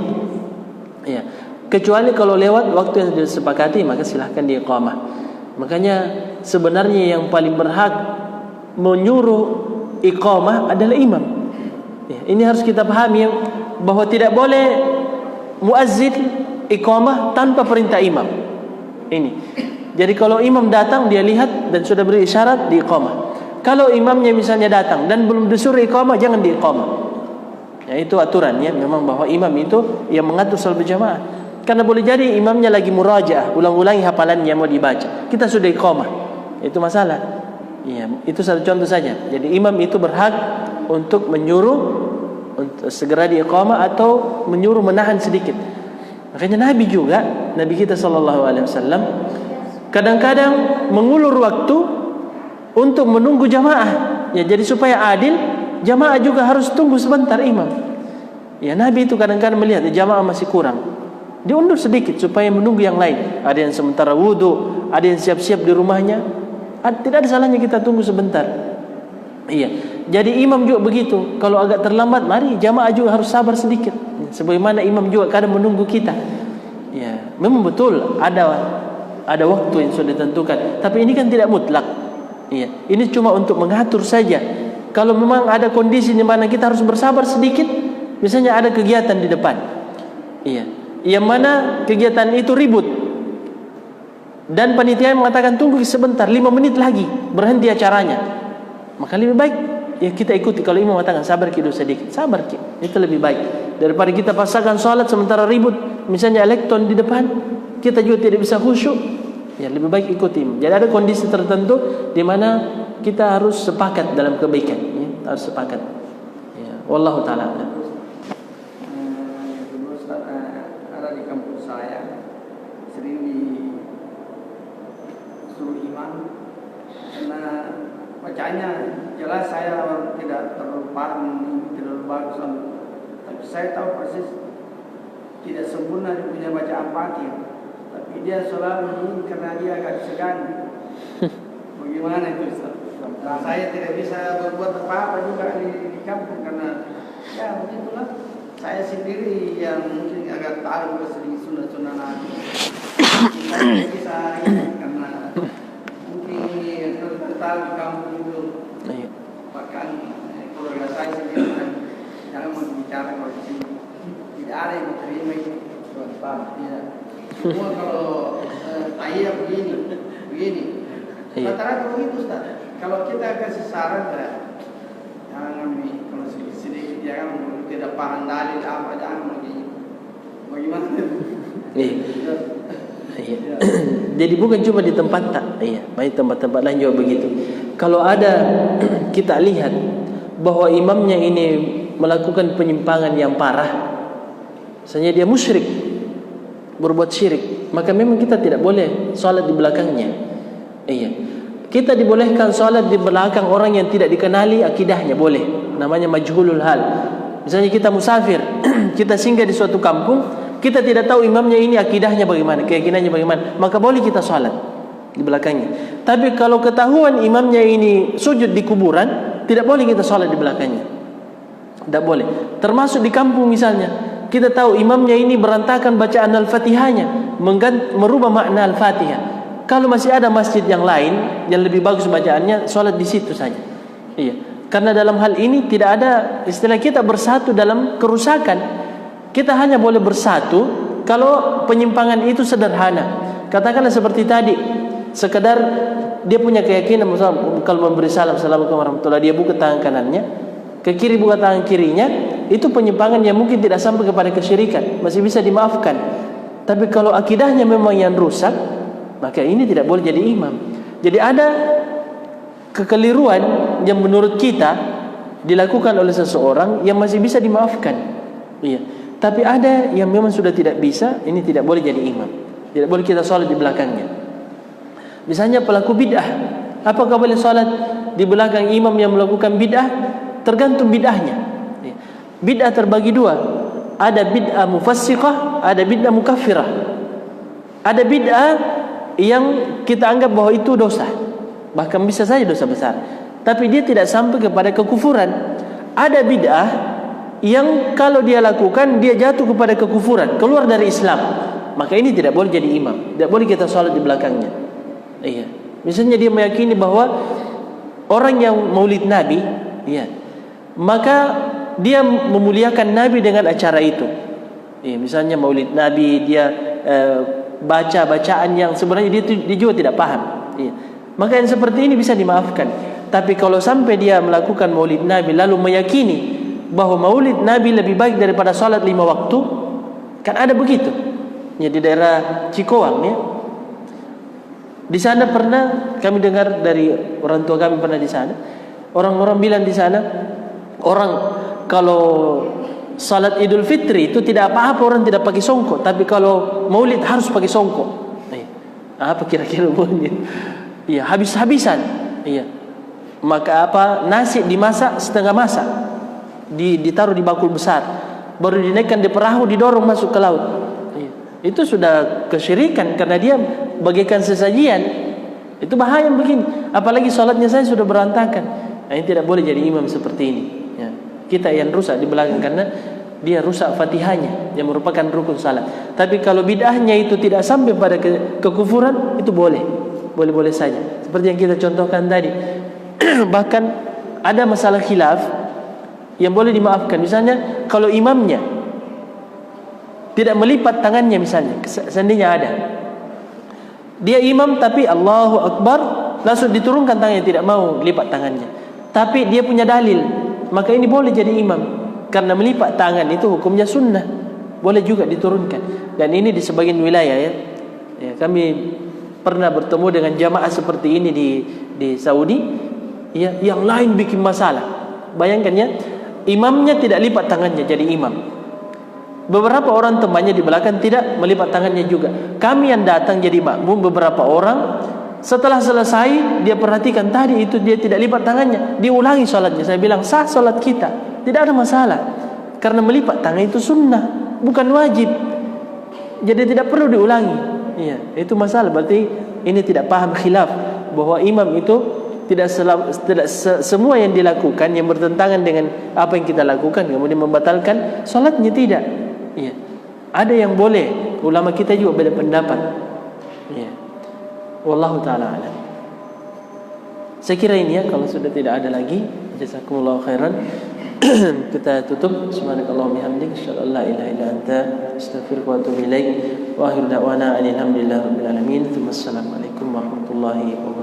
Ya, kecuali kalau lewat waktu yang disepakati, maka silahkan diiqamah. Makanya sebenarnya yang paling berhak menyuruh iqamah adalah imam. Ya, ini harus kita pahami bahwa tidak boleh muazzin iqamah tanpa perintah imam. Ini. Jadi kalau imam datang dia lihat dan sudah beri isyarat diiqamah. Kalau imamnya misalnya datang dan belum disuruh iqamah, jangan diiqamah. Ya, itu aturannya memang bahwa imam itu yang mengatur salat berjamaah. Karena boleh jadi imamnya lagi murajaah, ulang-ulangi hafalannya mau dibaca. Kita sudah iqamah. Itu masalah. Iya, itu satu contoh saja. Jadi imam itu berhak untuk menyuruh untuk segera diiqamah atau menyuruh menahan sedikit. Makanya Nabi juga, Nabi kita sallallahu alaihi wasallam kadang-kadang mengulur waktu untuk menunggu jamaah. Ya, jadi supaya adil, jamaah juga harus tunggu sebentar imam. Ya, Nabi itu kadang-kadang melihat jamaah masih kurang, diundur sedikit supaya menunggu yang lain. Ada yang sementara wudu, ada yang siap-siap di rumahnya. Tidak ada salahnya kita tunggu sebentar. Iya. Jadi imam juga begitu. Kalau agak terlambat, mari jamaah juga harus sabar sedikit. Sebagaimana imam juga kadang menunggu kita. Ya, memang betul ada waktu yang sudah ditentukan. Tapi ini kan tidak mutlak. Iya. Ini cuma untuk mengatur saja. Kalau memang ada kondisi di mana kita harus bersabar sedikit, misalnya ada kegiatan di depan. Iya. Yang mana kegiatan itu ribut. Dan panitia mengatakan tunggu sebentar, 5 menit lagi berhenti acaranya. Maka lebih baik ya kita ikuti. Kalau imam mengatakan sabar kita sedikit, sabar kita. Itu lebih baik daripada kita pasangkan salat sementara ribut, misalnya elektron di depan, kita juga tidak bisa khusyuk. Ya, lebih baik ikuti imam. Jadi ada kondisi tertentu di mana kita harus sepakat dalam kebaikan, ya, harus sepakat. Ya, wallahu taala. Dulu ada di kampus saya sering disuruh imam karena bacaannya jelas saya orang tidak terlalu paham, terlalu bagus, tapi saya tahu persis tidak sempurna dia punya bacaan Fatihah, tapi dia selalu ini karena dia agak segan. Bagaimana itu Ustaz? Nah, saya tidak bisa berbuat apa-apa juga di kampung karena ya begitulah. Saya sendiri yang mungkin agak tahu sedikit sunah-sunah Nabi. Saya bisa karena mungkin ini tahu di kampung itu. Bahkan keluarga saya sendiri jangan berbicara kalau di sini tidak ada yang terima itu. Tidak. Semua kalau ayah begini. Rata-rata begitu Ustaz. Kalau kita kasih saran jangan kalau sedikit jangan tidak paham dalil apa jangan begini. Bagaimana? Iya. Jadi bukan cuma di tempat tak, baik tempat-tempat lain juga begitu. Kalau ada kita lihat bahwa imamnya ini melakukan penyimpangan yang parah, misalnya dia musyrik, berbuat syirik, maka memang kita tidak boleh salat di belakangnya. Iya. Kita dibolehkan salat di belakang orang yang tidak dikenali akidahnya, boleh. Namanya majhulul hal. Misalnya kita musafir, kita singgah di suatu kampung, kita tidak tahu imamnya ini akidahnya bagaimana, keyakinannya bagaimana, maka boleh kita salat di belakangnya. Tapi kalau ketahuan imamnya ini sujud di kuburan, tidak boleh kita salat di belakangnya. Tidak boleh. Termasuk di kampung misalnya, kita tahu imamnya ini berantakan bacaan Al-Fatihahnya, merubah makna Al-Fatihah. Kalau masih ada masjid yang lain yang lebih bagus bacaannya, salat di situ saja. Iya. Karena dalam hal ini tidak ada istilah kita bersatu dalam kerusakan. Kita hanya boleh bersatu kalau penyimpangan itu sederhana. Katakanlah seperti tadi, sekedar dia punya keyakinan kalau memberi salam, assalamualaikum warahmatullahi, dia buka tangan kanannya, ke kiri buka tangan kirinya, itu penyimpangan yang mungkin tidak sampai kepada kesyirikan, masih bisa dimaafkan. Tapi kalau akidahnya memang yang rusak, maka ini tidak boleh jadi imam. Jadi ada kekeliruan yang menurut kita dilakukan oleh seseorang yang masih bisa dimaafkan. Iya. Tapi ada yang memang sudah tidak bisa, ini tidak boleh jadi imam. Tidak boleh kita salat di belakangnya. Misalnya pelaku bid'ah, apakah boleh salat di belakang imam yang melakukan bid'ah? Tergantung bid'ahnya. Bid'ah terbagi dua. Ada bid'ah mufassiqah, ada bid'ah mukaffirah. Ada bid'ah yang kita anggap bahwa itu dosa, bahkan bisa saja dosa besar, tapi dia tidak sampai kepada kekufuran. Ada bid'ah yang kalau dia lakukan dia jatuh kepada kekufuran, keluar dari Islam, maka ini tidak boleh jadi imam, tidak boleh kita salat di belakangnya. Iya. Misalnya dia meyakini bahwa orang yang maulid Nabi, iya, maka dia memuliakan Nabi dengan acara itu. Iya, misalnya maulid Nabi, dia baca bacaan yang sebenarnya dia juga tidak paham. Iya. Maka yang seperti ini bisa dimaafkan. Tapi kalau sampai dia melakukan maulid Nabi lalu meyakini bahwa maulid Nabi lebih baik daripada salat 5 waktu, kan ada begitu. Ya, di daerah Cikoang ya. Di sana pernah kami dengar dari orang tua kami pernah di sana. Orang-orang bilang di sana, orang kalau salat Idul Fitri itu tidak apa-apa orang tidak pakai songkok, tapi kalau maulid harus pakai songkok. Apa kira-kira bunyi? Iya, habis-habisan. Iya. Maka apa? Nasi dimasak setengah masak. Ditaruh di bakul besar. Baru dinaikkan di perahu, didorong masuk ke laut. Iya. Itu sudah kesyirikan karena dia bagaikan sesajian. Itu bahaya begini. Apalagi salatnya saya sudah berantakan. Nah, ini tidak boleh jadi imam seperti ini. Ya. Kita yang rusak di belakang karena dia rusak Fatihahnya yang merupakan rukun salat. Tapi kalau bid'ahnya itu tidak sampai pada kekufuran, itu boleh saja. Seperti yang kita contohkan tadi. Bahkan ada masalah khilaf yang boleh dimaafkan. Misalnya kalau imamnya tidak melipat tangannya, misalnya seandainya ada, dia imam tapi Allahu Akbar langsung diturunkan tangannya, tidak mau lipat tangannya, tapi dia punya dalil, maka ini boleh jadi imam. Karena melipat tangan itu hukumnya sunnah, boleh juga diturunkan. Dan ini di sebagian wilayah ya, kami pernah bertemu dengan jamaah seperti ini di Saudi. Ya, yang lain bikin masalah. Bayangkan ya, imamnya tidak lipat tangannya jadi imam. Beberapa orang temannya di belakang tidak melipat tangannya juga. Kami yang datang jadi makmum, beberapa orang Setelah selesai, dia perhatikan tadi itu dia tidak lipat tangannya, diulangi sholatnya. Saya bilang sah sholat kita, tidak ada masalah. Karena melipat tangan itu sunnah, bukan wajib. Jadi tidak perlu diulangi. Iya, itu masalah. Berarti ini tidak paham khilaf bahwa imam itu tidak semua yang dilakukan yang bertentangan dengan apa yang kita lakukan kemudian membatalkan sholatnya, tidak. Iya. Ada yang boleh. Ulama kita juga beda pendapat. Iya. Wallahu taala alam. Saya kira ini ya, kalau sudah tidak ada lagi, jazakumullahu khairan. Kita tutup. Subhanakallahumma bihamdika asyhadu an la ilaha illa anta astaghfiruka wa atubu ilaik. Wa akhiru da'wana alhamdulillahi rabbil alamin. Assalamualaikum warahmatullahi wabarakatuh.